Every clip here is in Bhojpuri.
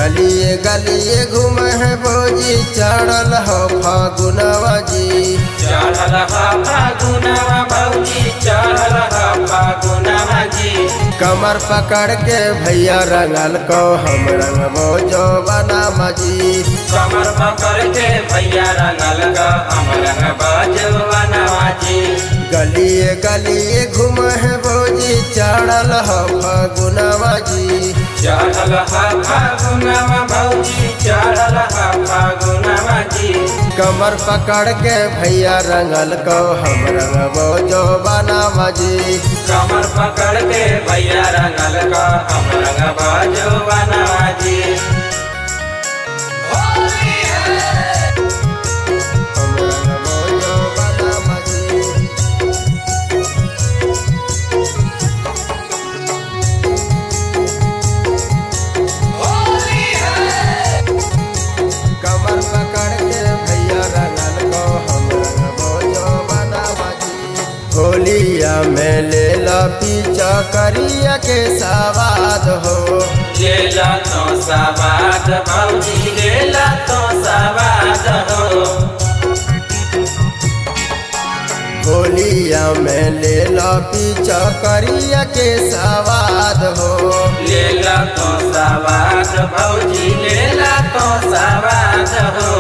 गलिए गलिए घूमे है भौजी चढ़ल हो फागुनवा जी। चढ़ल हा फागुनवा भौजी चढ़ल हा फागुनवा जी। कमर पकड़ के भैया रंगल को हम रंगबो जौवनवा जी। कमर पकड़ के भैया रंगल का हम रंगबो जौवनवा जी। गलिए गलिए घूमे है भौजी चढ़ल हो फागुनवा जी। चढ़ल हा फागुनवा भौजी चढ़ल हा फागुनवा जी। कमर पकड़ के भैया रंगल को हम रंगबो जौवनवा जी। कमर पकड़ के भैया रंगल का हम रंगबो जौवनवा जी। होलिया में ले ला पीछा करिया के सवाद हो। लेला तो सवाद भौजी लेला तो सवाद हो। होलिया में ले ला पीछा करिया के सवाद हो। लेला तो सवाद भौजी लेला तो सवाद हो।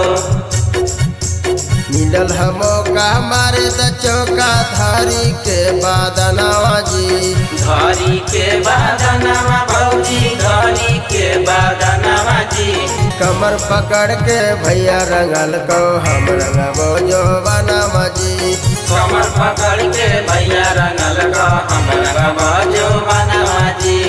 मिलल है मौका मारे द चौका धारी के बादनवा जी। धारी के बादनवा भौजी धारी के बादनवा जी। कमर पकड़ के भैया रंगल को हम रंगबो जौवनवा जी। कमर पकड़ के भैया रंगल का हम रंगबो जौवनवा जी।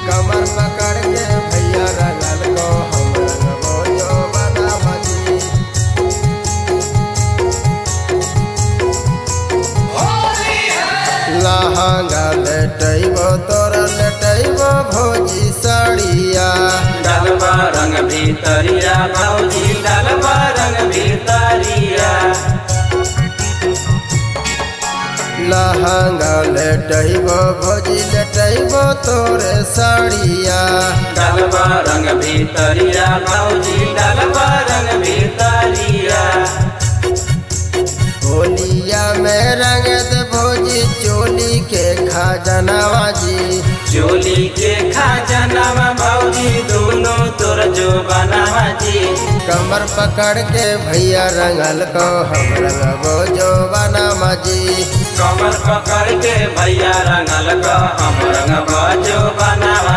कमर पकड़ के भैया रंगल को हम रंगबो जौवनवा जी। लहंगा लेटैबो तोरा लेटैबो भौजी साड़िया। डालबा रंग भीतरिया भौजी डालबा रंग भीतरिया। लहंगा लेटैबो भौजी लेटैबो तोरे साड़िया। डालबा रंग भीतरिया भौजी डालबा रंग भीतरिया। होलिया में रंग दे भौजी चोली के खजनवा जी। चोली के खजनवा भौजी दोनों तोर जौवनवा जी। कमर पकड़ के भैया रंगल को हम रंगबो जौवनवा जी। कमर पकड़ के भैया रंगल का हम रंगबो जौवनवा